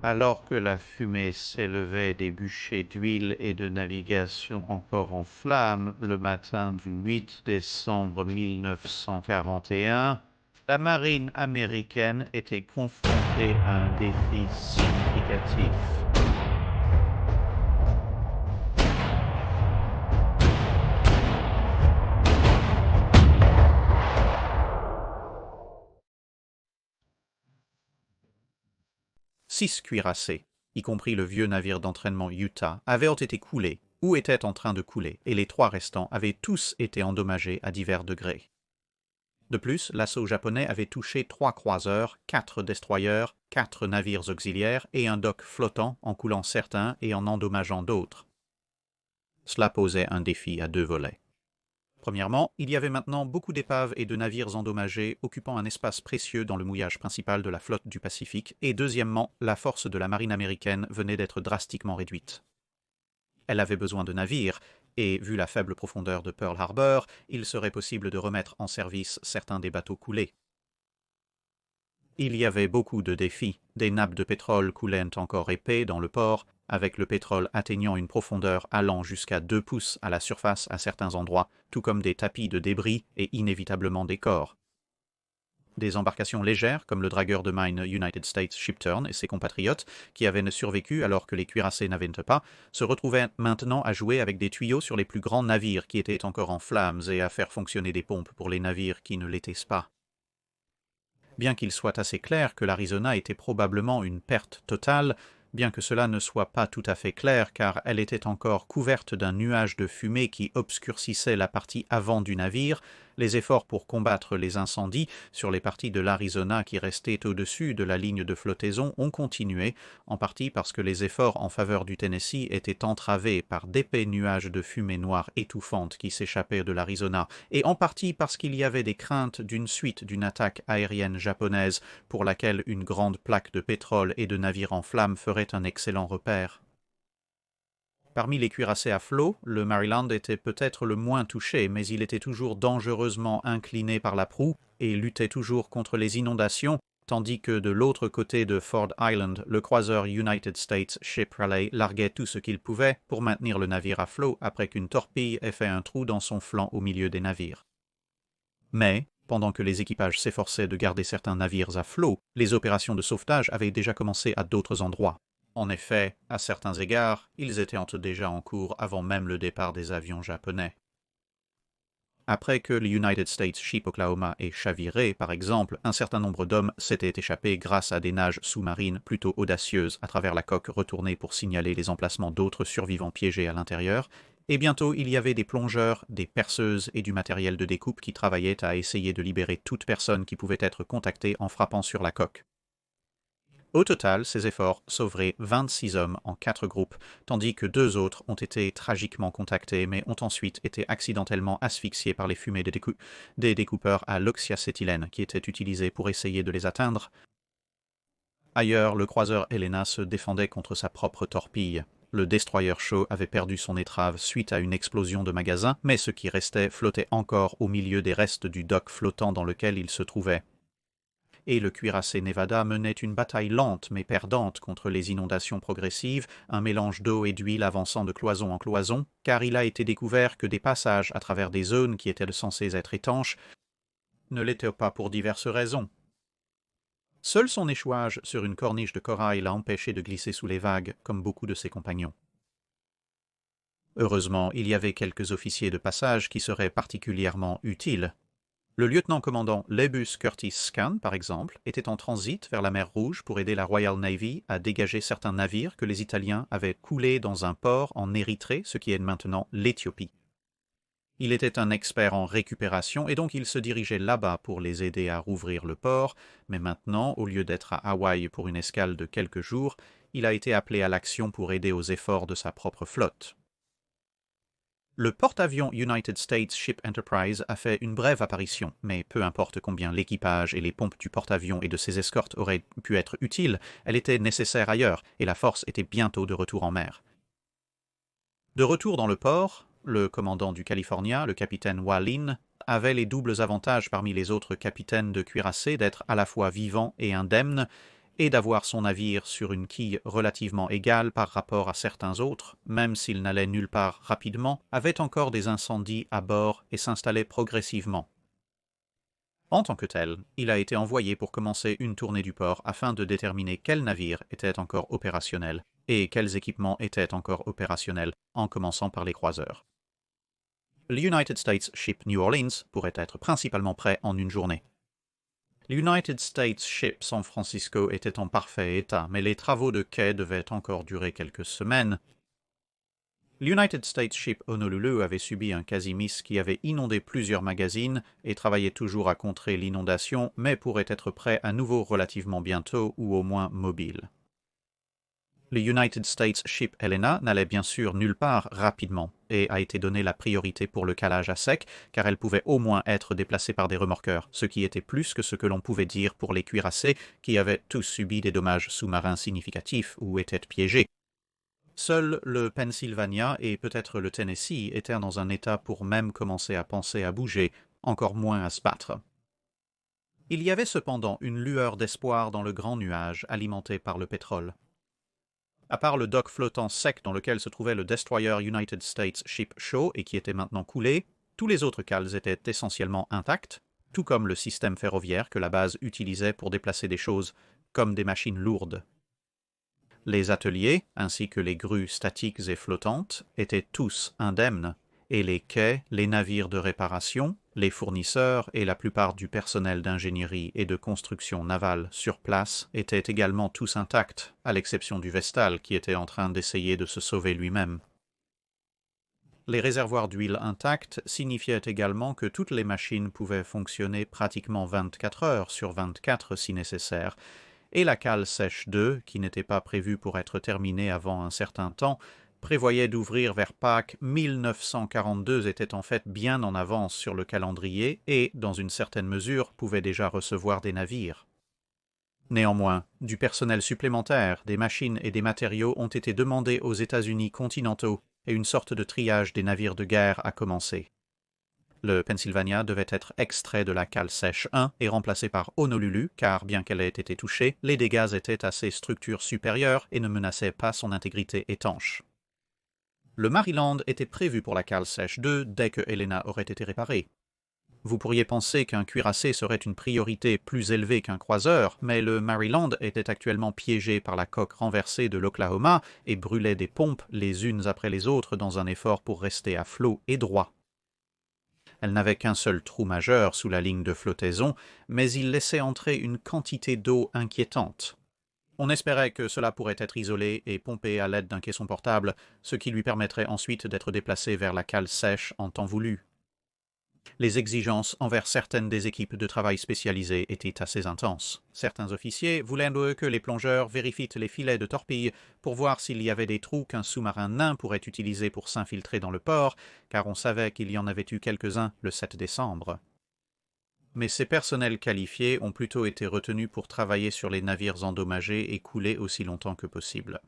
Alors que la fumée s'élevait des bûchers d'huile et de navigation encore en flammes le matin du 8 décembre 1941, la marine américaine était confrontée à un défi significatif. 6 cuirassés, y compris le vieux navire d'entraînement Utah, avaient été coulés ou étaient en train de couler, et les 3 restants avaient tous été endommagés à divers degrés. De plus, l'assaut japonais avait touché 3 croiseurs, 4 destroyers, 4 navires auxiliaires et un dock flottant en coulant certains et en endommageant d'autres. Cela posait un défi à 2 volets. Premièrement, il y avait maintenant beaucoup d'épaves et de navires endommagés occupant un espace précieux dans le mouillage principal de la flotte du Pacifique, et deuxièmement, la force de la marine américaine venait d'être drastiquement réduite. Elle avait besoin de navires, et vu la faible profondeur de Pearl Harbor, il serait possible de remettre en service certains des bateaux coulés. Il y avait beaucoup de défis. Des nappes de pétrole coulaient encore épais dans le port, avec le pétrole atteignant une profondeur allant jusqu'à 2 pouces à la surface à certains endroits, tout comme des tapis de débris et inévitablement des corps. Des embarcations légères, comme le dragueur de mine United States Shipturn et ses compatriotes, qui avaient survécu alors que les cuirassés n'avaient pas, se retrouvaient maintenant à jouer avec des tuyaux sur les plus grands navires qui étaient encore en flammes et à faire fonctionner des pompes pour les navires qui ne l'étaient pas. Bien qu'il soit assez clair que l'Arizona était probablement une perte totale, bien que cela ne soit pas tout à fait clair car elle était encore couverte d'un nuage de fumée qui obscurcissait la partie avant du navire, les efforts pour combattre les incendies sur les parties de l'Arizona qui restaient au-dessus de la ligne de flottaison ont continué, en partie parce que les efforts en faveur du Tennessee étaient entravés par d'épais nuages de fumée noire étouffante qui s'échappaient de l'Arizona, et en partie parce qu'il y avait des craintes d'une suite d'une attaque aérienne japonaise pour laquelle une grande plaque de pétrole et de navires en flammes ferait un excellent repère. Parmi les cuirassés à flot, le Maryland était peut-être le moins touché, mais il était toujours dangereusement incliné par la proue et luttait toujours contre les inondations, tandis que de l'autre côté de Ford Island, le croiseur United States Ship Raleigh larguait tout ce qu'il pouvait pour maintenir le navire à flot après qu'une torpille ait fait un trou dans son flanc au milieu des navires. Mais, pendant que les équipages s'efforçaient de garder certains navires à flot, les opérations de sauvetage avaient déjà commencé à d'autres endroits. En effet, à certains égards, ils étaient déjà en cours avant même le départ des avions japonais. Après que le United States Ship Oklahoma ait chaviré, par exemple, un certain nombre d'hommes s'étaient échappés grâce à des nages sous-marines plutôt audacieuses à travers la coque retournée pour signaler les emplacements d'autres survivants piégés à l'intérieur, et bientôt il y avait des plongeurs, des perceuses et du matériel de découpe qui travaillaient à essayer de libérer toute personne qui pouvait être contactée en frappant sur la coque. Au total, ces efforts sauveraient 26 hommes en 4 groupes, tandis que 2 autres ont été tragiquement contactés mais ont ensuite été accidentellement asphyxiés par les fumées des découpeurs à l'oxyacétylène qui étaient utilisés pour essayer de les atteindre. Ailleurs, le croiseur Helena se défendait contre sa propre torpille. Le destroyer Shaw avait perdu son étrave suite à une explosion de magasin, mais ce qui restait flottait encore au milieu des restes du dock flottant dans lequel il se trouvait. Et le cuirassé Nevada menait une bataille lente mais perdante contre les inondations progressives, un mélange d'eau et d'huile avançant de cloison en cloison, car il a été découvert que des passages à travers des zones qui étaient censées être étanches ne l'étaient pas pour diverses raisons. Seul son échouage sur une corniche de corail l'a empêché de glisser sous les vagues, comme beaucoup de ses compagnons. Heureusement, il y avait quelques officiers de passage qui seraient particulièrement utiles. Le lieutenant-commandant Lebus Curtis Scan, par exemple, était en transit vers la mer Rouge pour aider la Royal Navy à dégager certains navires que les Italiens avaient coulés dans un port en Érythrée, ce qui est maintenant l'Éthiopie. Il était un expert en récupération et donc il se dirigeait là-bas pour les aider à rouvrir le port, mais maintenant, au lieu d'être à Hawaï pour une escale de quelques jours, il a été appelé à l'action pour aider aux efforts de sa propre flotte. Le porte-avions United States Ship Enterprise a fait une brève apparition, mais peu importe combien l'équipage et les pompes du porte-avions et de ses escortes auraient pu être utiles, elle était nécessaire ailleurs, et la force était bientôt de retour en mer. De retour dans le port, le commandant du California, le capitaine Wallin, avait les doubles avantages parmi les autres capitaines de cuirassés d'être à la fois vivant et indemne, et d'avoir son navire sur une quille relativement égale par rapport à certains autres, même s'il n'allait nulle part rapidement, avait encore des incendies à bord et s'installait progressivement. En tant que tel, il a été envoyé pour commencer une tournée du port afin de déterminer quels navires étaient encore opérationnels et quels équipements étaient encore opérationnels, en commençant par les croiseurs. L'United States Ship New Orleans pourrait être principalement prêt en une journée. L'United States Ship San Francisco était en parfait état, mais les travaux de quai devaient encore durer quelques semaines. L'United States Ship Honolulu avait subi un quasi-miss qui avait inondé plusieurs magazines et travaillait toujours à contrer l'inondation, mais pourrait être prêt à nouveau relativement bientôt ou au moins mobile. Le United States Ship Helena n'allait bien sûr nulle part rapidement et a été donnée la priorité pour le calage à sec car elle pouvait au moins être déplacée par des remorqueurs, ce qui était plus que ce que l'on pouvait dire pour les cuirassés qui avaient tous subi des dommages sous-marins significatifs ou étaient piégés. Seul le Pennsylvania et peut-être le Tennessee étaient dans un état pour même commencer à penser à bouger, encore moins à se battre. Il y avait cependant une lueur d'espoir dans le grand nuage alimenté par le pétrole. À part le dock flottant sec dans lequel se trouvait le destroyer United States Ship Shaw et qui était maintenant coulé, tous les autres cales étaient essentiellement intacts, tout comme le système ferroviaire que la base utilisait pour déplacer des choses, comme des machines lourdes. Les ateliers, ainsi que les grues statiques et flottantes, étaient tous indemnes, et les quais, les navires de réparation, les fournisseurs et la plupart du personnel d'ingénierie et de construction navale sur place étaient également tous intacts, à l'exception du Vestal qui était en train d'essayer de se sauver lui-même. Les réservoirs d'huile intacts signifiaient également que toutes les machines pouvaient fonctionner pratiquement 24 heures sur 24 si nécessaire, et la cale sèche 2, qui n'était pas prévue pour être terminée avant un certain temps, prévoyait d'ouvrir vers Pâques 1942 était en fait bien en avance sur le calendrier et, dans une certaine mesure, pouvait déjà recevoir des navires. Néanmoins, du personnel supplémentaire, des machines et des matériaux ont été demandés aux États-Unis continentaux et une sorte de triage des navires de guerre a commencé. Le Pennsylvania devait être extrait de la cale sèche 1 et remplacé par Honolulu, car bien qu'elle ait été touchée, les dégâts étaient à ses structures supérieures et ne menaçaient pas son intégrité étanche. Le Maryland était prévu pour la cale sèche 2 dès que Helena aurait été réparée. Vous pourriez penser qu'un cuirassé serait une priorité plus élevée qu'un croiseur, mais le Maryland était actuellement piégé par la coque renversée de l'Oklahoma et brûlait des pompes les unes après les autres dans un effort pour rester à flot et droit. Elle n'avait qu'un seul trou majeur sous la ligne de flottaison, mais il laissait entrer une quantité d'eau inquiétante. On espérait que cela pourrait être isolé et pompé à l'aide d'un caisson portable, ce qui lui permettrait ensuite d'être déplacé vers la cale sèche en temps voulu. Les exigences envers certaines des équipes de travail spécialisées étaient assez intenses. Certains officiers voulaient que les plongeurs vérifient les filets de torpilles pour voir s'il y avait des trous qu'un sous-marin nain pourrait utiliser pour s'infiltrer dans le port, car on savait qu'il y en avait eu quelques-uns le 7 décembre. Mais ces personnels qualifiés ont plutôt été retenus pour travailler sur les navires endommagés et coulés aussi longtemps que possible.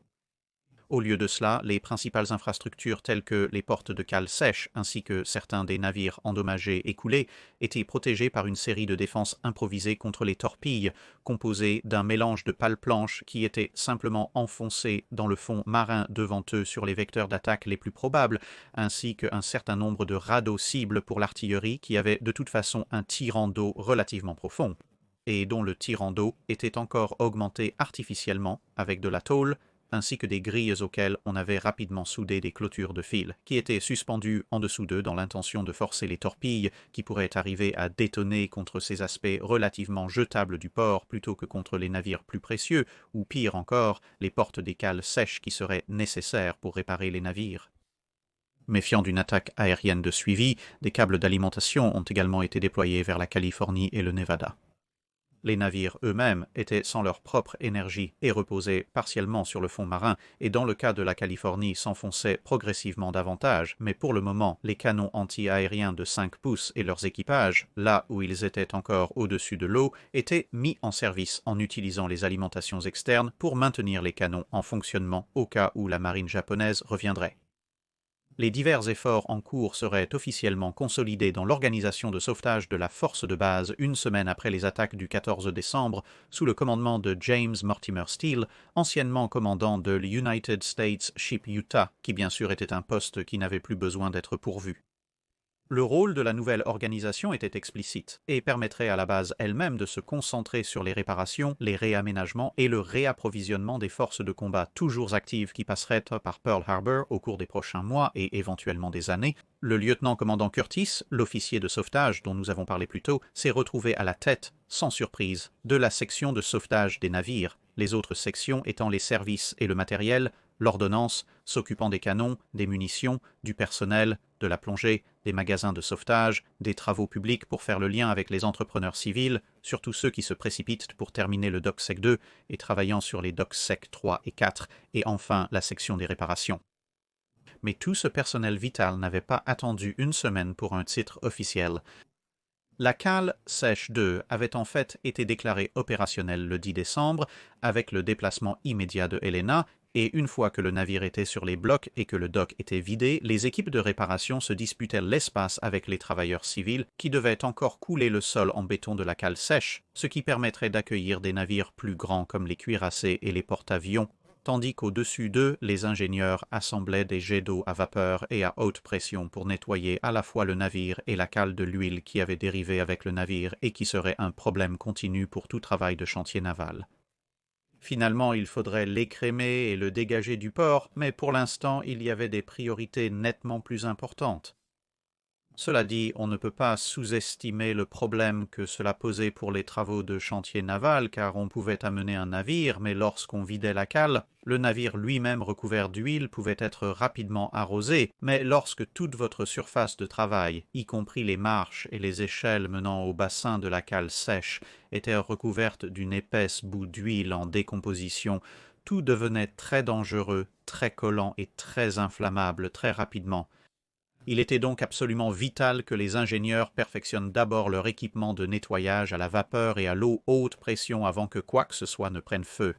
Au lieu de cela, les principales infrastructures telles que les portes de cale sèche ainsi que certains des navires endommagés et coulés étaient protégés par une série de défenses improvisées contre les torpilles, composées d'un mélange de pales planches qui étaient simplement enfoncées dans le fond marin devant eux sur les vecteurs d'attaque les plus probables, ainsi qu'un certain nombre de radeaux cibles pour l'artillerie qui avaient de toute façon un tirant d'eau relativement profond, et dont le tirant d'eau était encore augmenté artificiellement avec de la tôle, ainsi que des grilles auxquelles on avait rapidement soudé des clôtures de fil, qui étaient suspendues en dessous d'eux dans l'intention de forcer les torpilles qui pourraient arriver à détonner contre ces aspects relativement jetables du port plutôt que contre les navires plus précieux, ou pire encore, les portes des cales sèches qui seraient nécessaires pour réparer les navires. Méfiant d'une attaque aérienne de suivi, des câbles d'alimentation ont également été déployés vers la Californie et le Nevada. Les navires eux-mêmes étaient sans leur propre énergie et reposaient partiellement sur le fond marin, et dans le cas de la Californie s'enfonçaient progressivement davantage, mais pour le moment, les canons anti-aériens de 5 pouces et leurs équipages, là où ils étaient encore au-dessus de l'eau, étaient mis en service en utilisant les alimentations externes pour maintenir les canons en fonctionnement au cas où la marine japonaise reviendrait. Les divers efforts en cours seraient officiellement consolidés dans l'organisation de sauvetage de la force de base une semaine après les attaques du 14 décembre, sous le commandement de James Mortimer Steele, anciennement commandant de l'United States Ship Utah, qui bien sûr était un poste qui n'avait plus besoin d'être pourvu. Le rôle de la nouvelle organisation était explicite et permettrait à la base elle-même de se concentrer sur les réparations, les réaménagements et le réapprovisionnement des forces de combat toujours actives qui passeraient par Pearl Harbor au cours des prochains mois et éventuellement des années. Le lieutenant-commandant Curtis, l'officier de sauvetage dont nous avons parlé plus tôt, s'est retrouvé à la tête, sans surprise, de la section de sauvetage des navires, les autres sections étant les services et le matériel, l'ordonnance s'occupant des canons, des munitions, du personnel, de la plongée, des magasins de sauvetage, des travaux publics pour faire le lien avec les entrepreneurs civils, surtout ceux qui se précipitent pour terminer le DocSec 2 et travaillant sur les DocSec 3 et 4, et enfin la section des réparations. Mais tout ce personnel vital n'avait pas attendu une semaine pour un titre officiel. La cale Sèche 2 avait en fait été déclarée opérationnelle le 10 décembre avec le déplacement immédiat de Helena, et une fois que le navire était sur les blocs et que le dock était vidé, les équipes de réparation se disputaient l'espace avec les travailleurs civils qui devaient encore couler le sol en béton de la cale sèche, ce qui permettrait d'accueillir des navires plus grands comme les cuirassés et les porte-avions, tandis qu'au-dessus d'eux, les ingénieurs assemblaient des jets d'eau à vapeur et à haute pression pour nettoyer à la fois le navire et la cale de l'huile qui avait dérivé avec le navire et qui serait un problème continu pour tout travail de chantier naval. Finalement, il faudrait l'écrémer et le dégager du port, mais pour l'instant, il y avait des priorités nettement plus importantes. Cela dit, on ne peut pas sous-estimer le problème que cela posait pour les travaux de chantier naval, car on pouvait amener un navire, mais lorsqu'on vidait la cale, le navire lui-même recouvert d'huile pouvait être rapidement arrosé, mais lorsque toute votre surface de travail, y compris les marches et les échelles menant au bassin de la cale sèche, était recouverte d'une épaisse boue d'huile en décomposition, tout devenait très dangereux, très collant et très inflammable très rapidement. Il était donc absolument vital que les ingénieurs perfectionnent d'abord leur équipement de nettoyage à la vapeur et à l'eau haute pression avant que quoi que ce soit ne prenne feu.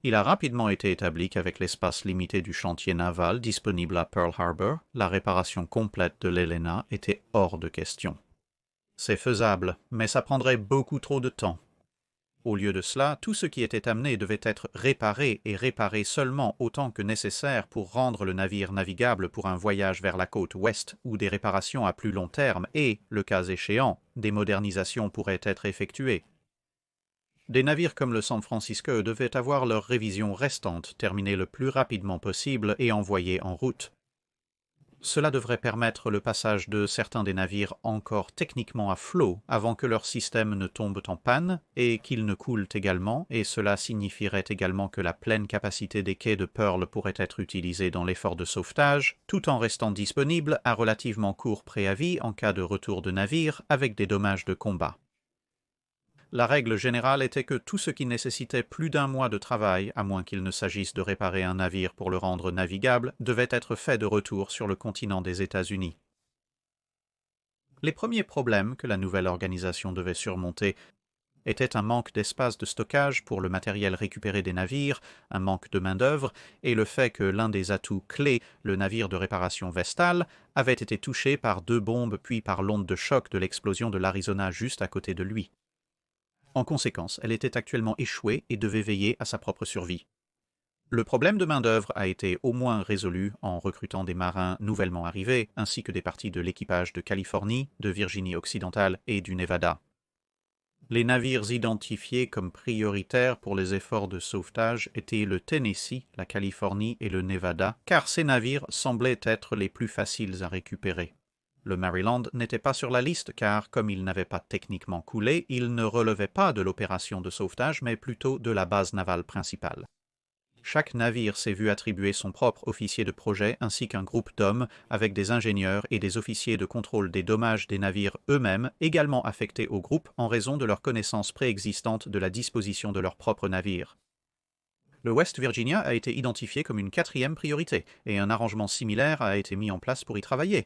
Il a rapidement été établi qu'avec l'espace limité du chantier naval disponible à Pearl Harbor, la réparation complète de l'Helena était hors de question. C'est faisable, mais ça prendrait beaucoup trop de temps. Au lieu de cela, tout ce qui était amené devait être réparé et réparé seulement autant que nécessaire pour rendre le navire navigable pour un voyage vers la côte ouest ou des réparations à plus long terme et, le cas échéant, des modernisations pourraient être effectuées. Des navires comme le San Francisco devaient avoir leur révision restante terminée le plus rapidement possible et envoyée en route. Cela devrait permettre le passage de certains des navires encore techniquement à flot avant que leur système ne tombe en panne et qu'ils ne coulent également, et cela signifierait également que la pleine capacité des quais de Pearl pourrait être utilisée dans l'effort de sauvetage, tout en restant disponible à relativement court préavis en cas de retour de navire avec des dommages de combat. La règle générale était que tout ce qui nécessitait plus d'un mois de travail, à moins qu'il ne s'agisse de réparer un navire pour le rendre navigable, devait être fait de retour sur le continent des États-Unis. Les premiers problèmes que la nouvelle organisation devait surmonter étaient un manque d'espace de stockage pour le matériel récupéré des navires, un manque de main-d'œuvre, et le fait que l'un des atouts clés, le navire de réparation Vestal, avait été touché par 2 bombes puis par l'onde de choc de l'explosion de l'Arizona juste à côté de lui. En conséquence, elle était actuellement échouée et devait veiller à sa propre survie. Le problème de main-d'œuvre a été au moins résolu en recrutant des marins nouvellement arrivés, ainsi que des parties de l'équipage de Californie, de Virginie occidentale et du Nevada. Les navires identifiés comme prioritaires pour les efforts de sauvetage étaient le Tennessee, la Californie et le Nevada, car ces navires semblaient être les plus faciles à récupérer. Le Maryland n'était pas sur la liste car, comme il n'avait pas techniquement coulé, il ne relevait pas de l'opération de sauvetage mais plutôt de la base navale principale. Chaque navire s'est vu attribuer son propre officier de projet ainsi qu'un groupe d'hommes avec des ingénieurs et des officiers de contrôle des dommages des navires eux-mêmes également affectés au groupe en raison de leur connaissance préexistante de la disposition de leur propre navire. Le West Virginia a été identifié comme une 4e priorité et un arrangement similaire a été mis en place pour y travailler.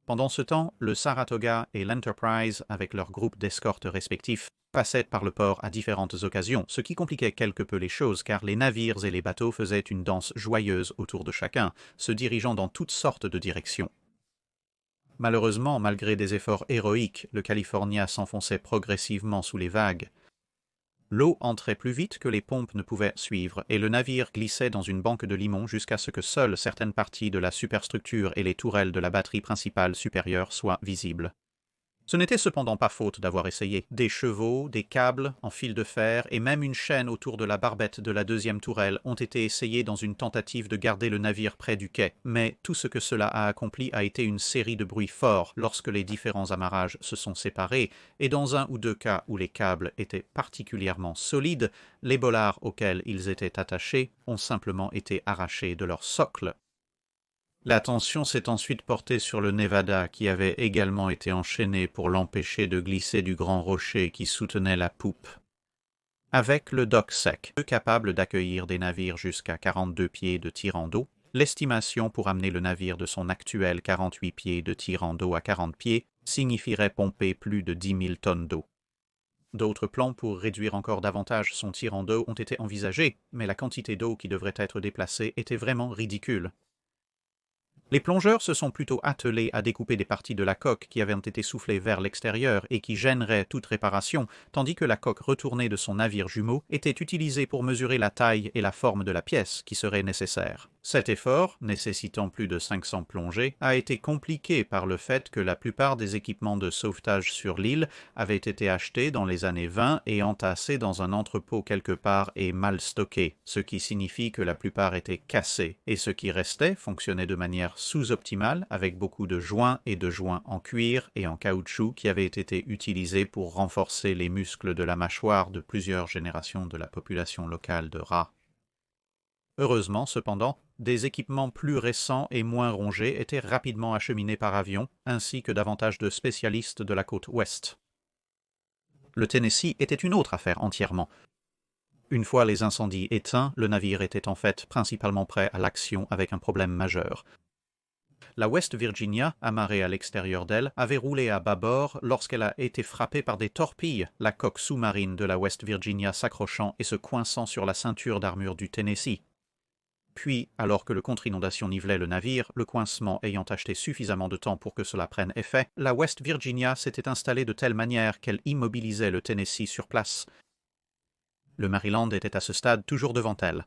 Pendant ce temps, le Saratoga et l'Enterprise, avec leurs groupes d'escorte respectifs, passaient par le port à différentes occasions, ce qui compliquait quelque peu les choses car les navires et les bateaux faisaient une danse joyeuse autour de chacun, se dirigeant dans toutes sortes de directions. Malheureusement, malgré des efforts héroïques, le California s'enfonçait progressivement sous les vagues. L'eau entrait plus vite que les pompes ne pouvaient suivre, et le navire glissait dans une banque de limon jusqu'à ce que seules certaines parties de la superstructure et les tourelles de la batterie principale supérieure soient visibles. Ce n'était cependant pas faute d'avoir essayé. Des chevaux, des câbles en fil de fer et même une chaîne autour de la barbette de la deuxième tourelle ont été essayés dans une tentative de garder le navire près du quai, mais tout ce que cela a accompli a été une série de bruits forts lorsque les différents amarrages se sont séparés, et dans un ou deux cas où les câbles étaient particulièrement solides, les bollards auxquels ils étaient attachés ont simplement été arrachés de leur socle. L'attention s'est ensuite portée sur le Nevada qui avait également été enchaîné pour l'empêcher de glisser du grand rocher qui soutenait la poupe. Avec le dock sec, capable d'accueillir des navires jusqu'à 42 pieds de tirant d'eau, l'estimation pour amener le navire de son actuel 48 pieds de tirant d'eau à 40 pieds signifierait pomper plus de 10 000 tonnes d'eau. D'autres plans pour réduire encore davantage son tirant d'eau ont été envisagés, mais la quantité d'eau qui devrait être déplacée était vraiment ridicule. Les plongeurs se sont plutôt attelés à découper des parties de la coque qui avaient été soufflées vers l'extérieur et qui gêneraient toute réparation, tandis que la coque retournée de son navire jumeau était utilisée pour mesurer la taille et la forme de la pièce qui serait nécessaire. Cet effort, nécessitant plus de 500 plongées, a été compliqué par le fait que la plupart des équipements de sauvetage sur l'île avaient été achetés dans les années 20 et entassés dans un entrepôt quelque part et mal stockés, ce qui signifie que la plupart étaient cassés, et ce qui restait fonctionnait de manière sous-optimale avec beaucoup de joints et de joints en cuir et en caoutchouc qui avaient été utilisés pour renforcer les muscles de la mâchoire de plusieurs générations de la population locale de rats. Heureusement, cependant, des équipements plus récents et moins rongés étaient rapidement acheminés par avion, ainsi que davantage de spécialistes de la côte ouest. Le Tennessee était une autre affaire entièrement. Une fois les incendies éteints, le navire était en fait principalement prêt à l'action avec un problème majeur. La West Virginia, amarrée à l'extérieur d'elle, avait roulé à bâbord lorsqu'elle a été frappée par des torpilles, la coque sous-marine de la West Virginia s'accrochant et se coinçant sur la ceinture d'armure du Tennessee. Puis, alors que le contre-inondation nivelait le navire, le coincement ayant acheté suffisamment de temps pour que cela prenne effet, la West Virginia s'était installée de telle manière qu'elle immobilisait le Tennessee sur place. Le Maryland était à ce stade toujours devant elle.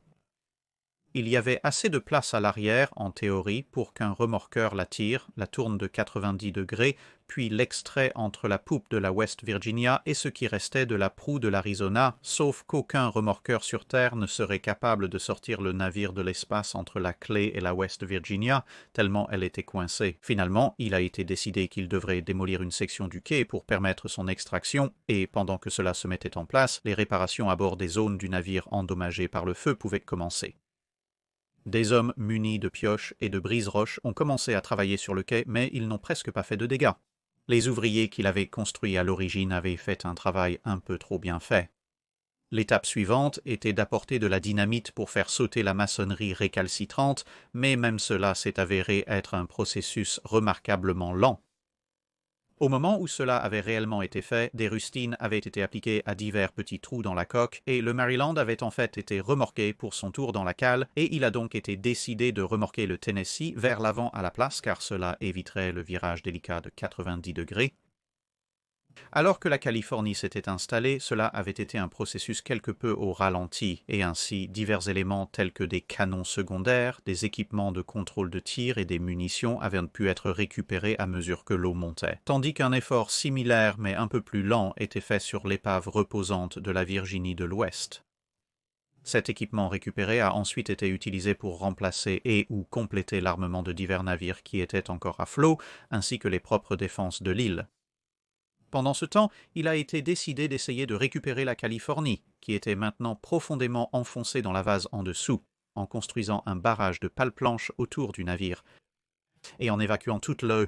Il y avait assez de place à l'arrière, en théorie, pour qu'un remorqueur la tire, la tourne de 90 degrés, puis l'extrait entre la poupe de la West Virginia et ce qui restait de la proue de l'Arizona, sauf qu'aucun remorqueur sur Terre ne serait capable de sortir le navire de l'espace entre la Clay et la West Virginia, tellement elle était coincée. Finalement, il a été décidé qu'il devrait démolir une section du quai pour permettre son extraction, et pendant que cela se mettait en place, les réparations à bord des zones du navire endommagées par le feu pouvaient commencer. Des hommes munis de pioches et de brise-roches ont commencé à travailler sur le quai, mais ils n'ont presque pas fait de dégâts. Les ouvriers qui l'avaient construit à l'origine avaient fait un travail un peu trop bien fait. L'étape suivante était d'apporter de la dynamite pour faire sauter la maçonnerie récalcitrante, mais même cela s'est avéré être un processus remarquablement lent. Au moment où cela avait réellement été fait, des rustines avaient été appliquées à divers petits trous dans la coque, et le Maryland avait en fait été remorqué pour son tour dans la cale, et il a donc été décidé de remorquer le Tennessee vers l'avant à la place, car cela éviterait le virage délicat de 90 degrés. Alors que la Californie s'était installée, cela avait été un processus quelque peu au ralenti, et ainsi divers éléments tels que des canons secondaires, des équipements de contrôle de tir et des munitions avaient pu être récupérés à mesure que l'eau montait, tandis qu'un effort similaire mais un peu plus lent était fait sur l'épave reposante de la Virginie de l'Ouest. Cet équipement récupéré a ensuite été utilisé pour remplacer et ou compléter l'armement de divers navires qui étaient encore à flot, ainsi que les propres défenses de l'île. Pendant ce temps, il a été décidé d'essayer de récupérer la Californie, qui était maintenant profondément enfoncée dans la vase en dessous, en construisant un barrage de pales planches autour du navire, et en évacuant toute l'eau.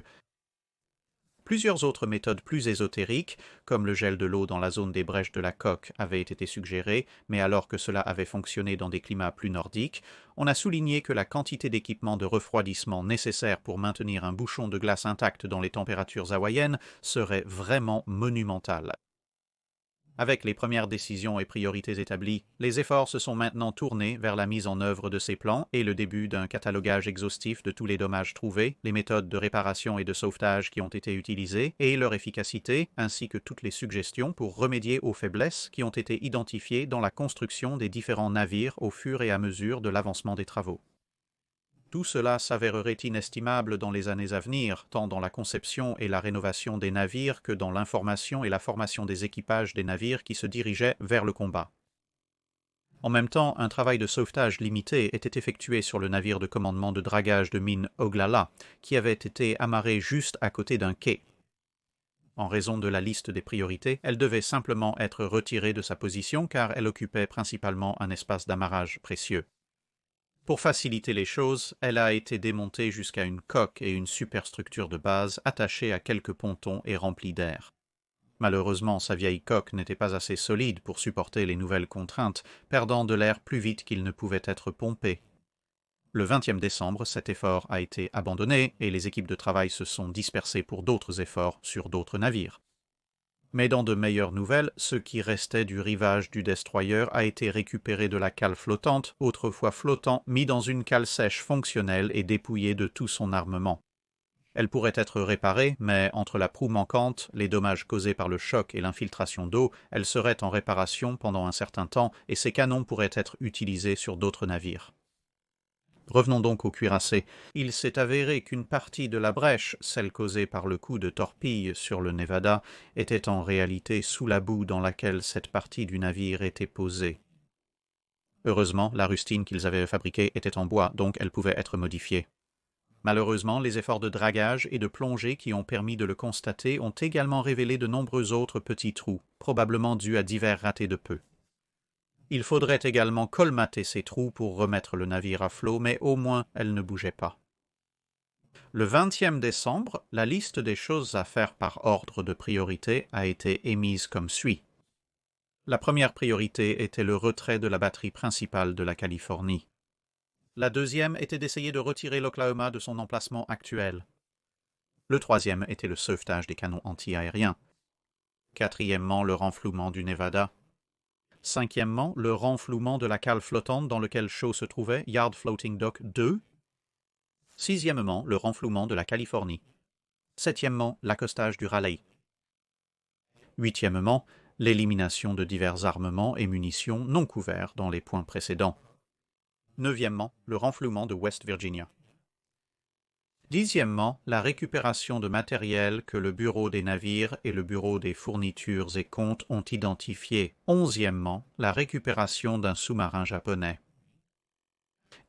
Plusieurs autres méthodes plus ésotériques, comme le gel de l'eau dans la zone des brèches de la coque, avaient été suggérées, mais alors que cela avait fonctionné dans des climats plus nordiques, on a souligné que la quantité d'équipement de refroidissement nécessaire pour maintenir un bouchon de glace intact dans les températures hawaïennes serait vraiment monumentale. Avec les premières décisions et priorités établies, les efforts se sont maintenant tournés vers la mise en œuvre de ces plans et le début d'un catalogage exhaustif de tous les dommages trouvés, les méthodes de réparation et de sauvetage qui ont été utilisées et leur efficacité, ainsi que toutes les suggestions pour remédier aux faiblesses qui ont été identifiées dans la construction des différents navires au fur et à mesure de l'avancement des travaux. Tout cela s'avérerait inestimable dans les années à venir, tant dans la conception et la rénovation des navires que dans l'information et la formation des équipages des navires qui se dirigeaient vers le combat. En même temps, un travail de sauvetage limité était effectué sur le navire de commandement de dragage de mine Oglala, qui avait été amarré juste à côté d'un quai. En raison de la liste des priorités, elle devait simplement être retirée de sa position car elle occupait principalement un espace d'amarrage précieux. Pour faciliter les choses, elle a été démontée jusqu'à une coque et une superstructure de base attachée à quelques pontons et remplie d'air. Malheureusement, sa vieille coque n'était pas assez solide pour supporter les nouvelles contraintes, perdant de l'air plus vite qu'il ne pouvait être pompé. Le 20e décembre, cet effort a été abandonné et les équipes de travail se sont dispersées pour d'autres efforts sur d'autres navires. Mais dans de meilleures nouvelles, ce qui restait du rivage du destroyer a été récupéré de la cale flottante, autrefois flottant, mis dans une cale sèche fonctionnelle et dépouillé de tout son armement. Elle pourrait être réparée, mais entre la proue manquante, les dommages causés par le choc et l'infiltration d'eau, elle serait en réparation pendant un certain temps et ses canons pourraient être utilisés sur d'autres navires. Revenons donc au cuirassé. Il s'est avéré qu'une partie de la brèche, celle causée par le coup de torpille sur le Nevada, était en réalité sous la boue dans laquelle cette partie du navire était posée. Heureusement, la rustine qu'ils avaient fabriquée était en bois, donc elle pouvait être modifiée. Malheureusement, les efforts de dragage et de plongée qui ont permis de le constater ont également révélé de nombreux autres petits trous, probablement dus à divers ratés de peu. Il faudrait également colmater ces trous pour remettre le navire à flot, mais au moins elle ne bougeait pas. Le 20e décembre, la liste des choses à faire par ordre de priorité a été émise comme suit. La première priorité était le retrait de la batterie principale de la Californie. La deuxième était d'essayer de retirer l'Oklahoma de son emplacement actuel. Le troisième était le sauvetage des canons anti-aériens. Quatrièmement, le renflouement du Nevada. Cinquièmement, le renflouement de la cale flottante dans lequel Shaw se trouvait, Yard Floating Dock 2. Sixièmement, le renflouement de la Californie. Septièmement, l'accostage du Raleigh. Huitièmement, l'élimination de divers armements et munitions non couverts dans les points précédents. Neuvièmement, le renflouement de West Virginia. Dixièmement, la récupération de matériel que le Bureau des navires et le Bureau des fournitures et comptes ont identifié. Onzièmement, la récupération d'un sous-marin japonais.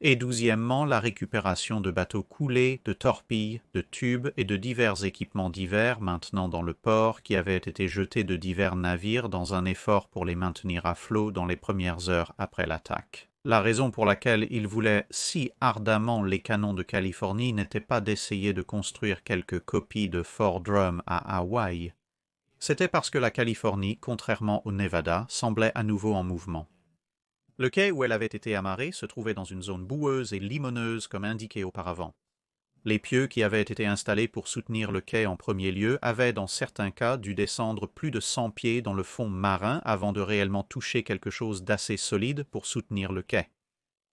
Et douzièmement, la récupération de bateaux coulés, de torpilles, de tubes et de divers équipements divers maintenant dans le port qui avaient été jetés de divers navires dans un effort pour les maintenir à flot dans les premières heures après l'attaque. La raison pour laquelle il voulait si ardemment les canons de Californie n'était pas d'essayer de construire quelques copies de Fort Drum à Hawaï. C'était parce que la Californie, contrairement au Nevada, semblait à nouveau en mouvement. Le quai où elle avait été amarrée se trouvait dans une zone boueuse et limoneuse comme indiqué auparavant. Les pieux qui avaient été installés pour soutenir le quai en premier lieu avaient dans certains cas dû descendre plus de 100 pieds dans le fond marin avant de réellement toucher quelque chose d'assez solide pour soutenir le quai.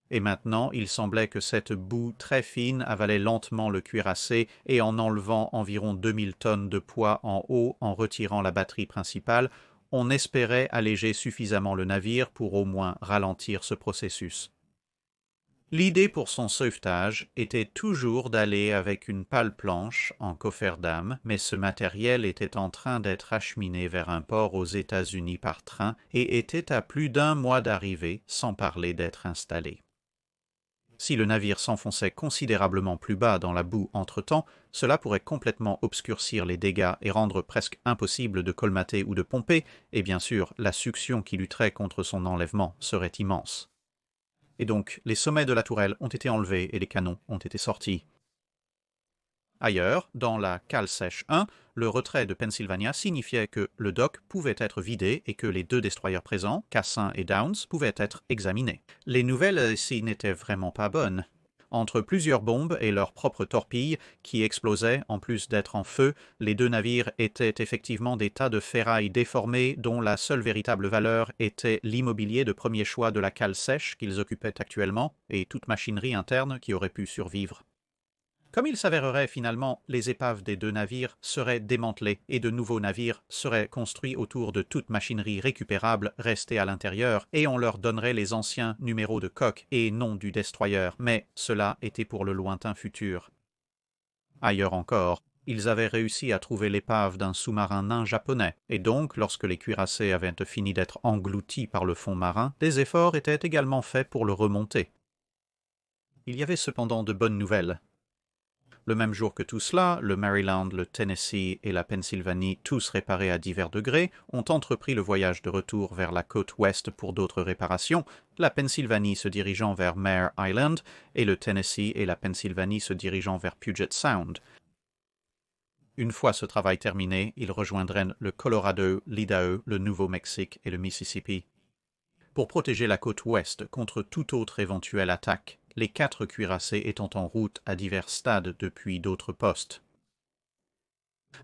Et maintenant, il semblait que cette boue très fine avalait lentement le cuirassé et en enlevant environ 2000 tonnes de poids en haut en retirant la batterie principale, on espérait alléger suffisamment le navire pour au moins ralentir ce processus. L'idée pour son sauvetage était toujours d'aller avec une pale planche en coffre-d'âme, mais ce matériel était en train d'être acheminé vers un port aux États-Unis par train et était à plus d'1 mois d'arrivée, sans parler d'être installé. Si le navire s'enfonçait considérablement plus bas dans la boue entre-temps, cela pourrait complètement obscurcir les dégâts et rendre presque impossible de colmater ou de pomper, et bien sûr, la succion qui lutterait contre son enlèvement serait immense. Et donc, les sommets de la tourelle ont été enlevés et les canons ont été sortis. Ailleurs, dans la cale sèche 1, le retrait de Pennsylvania signifiait que le dock pouvait être vidé et que les deux destroyers présents, Cassin et Downs, pouvaient être examinés. Les nouvelles ici n'étaient vraiment pas bonnes. Entre plusieurs bombes et leurs propres torpilles qui explosaient, en plus d'être en feu, les deux navires étaient effectivement des tas de ferraille déformées dont la seule véritable valeur était l'immobilier de premier choix de la cale sèche qu'ils occupaient actuellement et toute machinerie interne qui aurait pu survivre. Comme il s'avérerait finalement, les épaves des deux navires seraient démantelées et de nouveaux navires seraient construits autour de toute machinerie récupérable restée à l'intérieur et on leur donnerait les anciens numéros de coque et non du destroyer, mais cela était pour le lointain futur. Ailleurs encore, ils avaient réussi à trouver l'épave d'un sous-marin nain japonais, et donc, lorsque les cuirassés avaient fini d'être engloutis par le fond marin, des efforts étaient également faits pour le remonter. Il y avait cependant de bonnes nouvelles. Le même jour que tout cela, le Maryland, le Tennessee et la Pennsylvanie, tous réparés à divers degrés, ont entrepris le voyage de retour vers la côte ouest pour d'autres réparations, la Pennsylvanie se dirigeant vers Mare Island et le Tennessee et la Pennsylvanie se dirigeant vers Puget Sound. Une fois ce travail terminé, ils rejoindraient le Colorado, l'Idaho, le Nouveau-Mexique et le Mississippi. Pour protéger la côte ouest contre toute autre éventuelle attaque, les 4 cuirassés étant en route à divers stades depuis d'autres postes.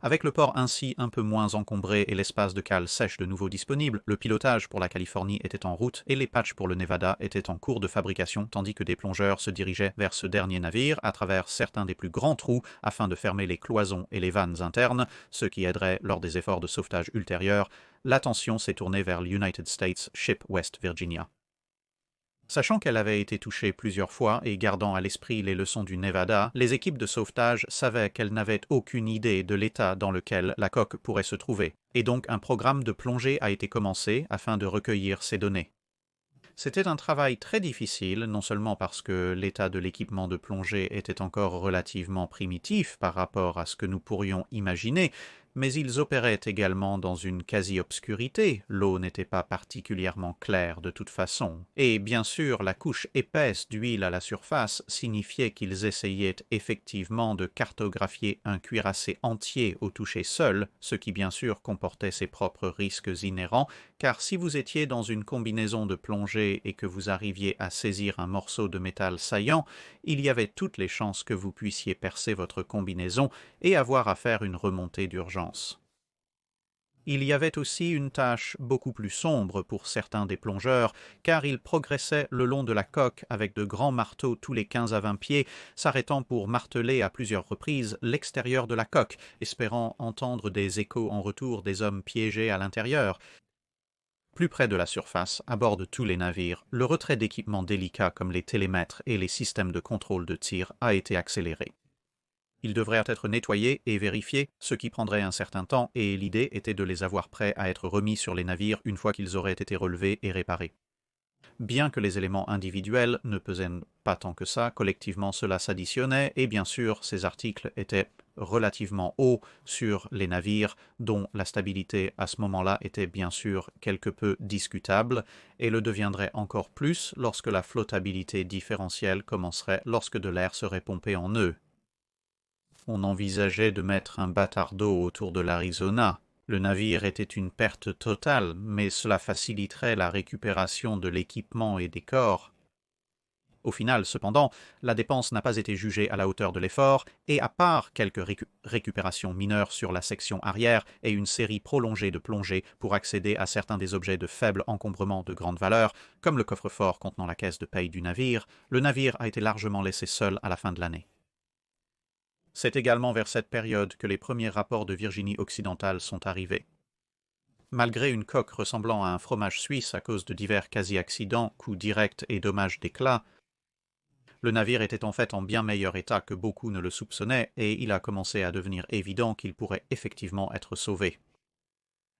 Avec le port ainsi un peu moins encombré et l'espace de cale sèche de nouveau disponible, le pilotage pour la Californie était en route et les patchs pour le Nevada étaient en cours de fabrication tandis que des plongeurs se dirigeaient vers ce dernier navire à travers certains des plus grands trous afin de fermer les cloisons et les vannes internes, ce qui aiderait lors des efforts de sauvetage ultérieurs. L'attention s'est tournée vers l'United States Ship West Virginia. Sachant qu'elle avait été touchée plusieurs fois et gardant à l'esprit les leçons du Nevada, les équipes de sauvetage savaient qu'elles n'avaient aucune idée de l'état dans lequel la coque pourrait se trouver, et donc un programme de plongée a été commencé afin de recueillir ces données. C'était un travail très difficile, non seulement parce que l'état de l'équipement de plongée était encore relativement primitif par rapport à ce que nous pourrions imaginer, mais ils opéraient également dans une quasi-obscurité, l'eau n'était pas particulièrement claire de toute façon, et bien sûr la couche épaisse d'huile à la surface signifiait qu'ils essayaient effectivement de cartographier un cuirassé entier au toucher seul, ce qui bien sûr comportait ses propres risques inhérents, car si vous étiez dans une combinaison de plongée et que vous arriviez à saisir un morceau de métal saillant, il y avait toutes les chances que vous puissiez percer votre combinaison et avoir à faire une remontée d'urgence. Il y avait aussi une tâche beaucoup plus sombre pour certains des plongeurs, car ils progressaient le long de la coque avec de grands marteaux tous les 15 à 20 pieds, s'arrêtant pour marteler à plusieurs reprises l'extérieur de la coque, espérant entendre des échos en retour des hommes piégés à l'intérieur. Plus près de la surface, à bord de tous les navires, le retrait d'équipements délicats comme les télémètres et les systèmes de contrôle de tir a été accéléré. Ils devraient être nettoyés et vérifiés, ce qui prendrait un certain temps, et l'idée était de les avoir prêts à être remis sur les navires une fois qu'ils auraient été relevés et réparés. Bien que les éléments individuels ne pesaient pas tant que ça, collectivement cela s'additionnait, et bien sûr ces articles étaient relativement hauts sur les navires, dont la stabilité à ce moment-là était bien sûr quelque peu discutable, et le deviendrait encore plus lorsque la flottabilité différentielle commencerait lorsque de l'air serait pompé en eux. On envisageait de mettre un bâtard d'eau autour de l'Arizona. Le navire était une perte totale, mais cela faciliterait la récupération de l'équipement et des corps. Au final, cependant, la dépense n'a pas été jugée à la hauteur de l'effort, et à part quelques récupérations mineures sur la section arrière et une série prolongée de plongées pour accéder à certains des objets de faible encombrement de grande valeur, comme le coffre-fort contenant la caisse de paye du navire, le navire a été largement laissé seul à la fin de l'année. C'est également vers cette période que les premiers rapports de Virginie occidentale sont arrivés. Malgré une coque ressemblant à un fromage suisse à cause de divers quasi-accidents, coups directs et dommages d'éclat, le navire était en fait en bien meilleur état que beaucoup ne le soupçonnaient et il a commencé à devenir évident qu'il pourrait effectivement être sauvé.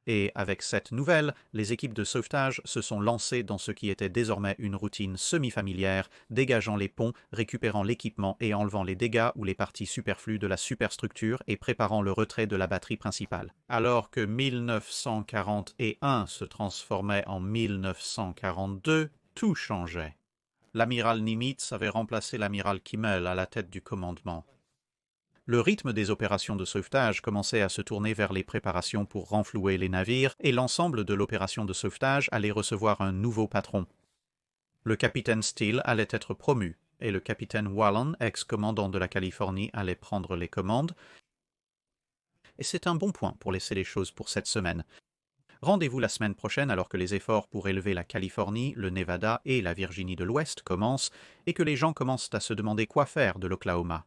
Et avec cette nouvelle, les équipes de sauvetage se sont lancées dans ce qui était désormais une routine semi-familière, dégageant les ponts, récupérant l'équipement et enlevant les dégâts ou les parties superflues de la superstructure et préparant le retrait de la batterie principale. Alors que 1941 se transformait en 1942, tout changeait. L'amiral Nimitz avait remplacé l'amiral Kimmel à la tête du commandement. Le rythme des opérations de sauvetage commençait à se tourner vers les préparations pour renflouer les navires et l'ensemble de l'opération de sauvetage allait recevoir un nouveau patron. Le capitaine Steele allait être promu et le capitaine Wallen, ex-commandant de la Californie, allait prendre les commandes. Et c'est un bon point pour laisser les choses pour cette semaine. Rendez-vous la semaine prochaine alors que les efforts pour élever la Californie, le Nevada et la Virginie de l'Ouest commencent et que les gens commencent à se demander quoi faire de l'Oklahoma.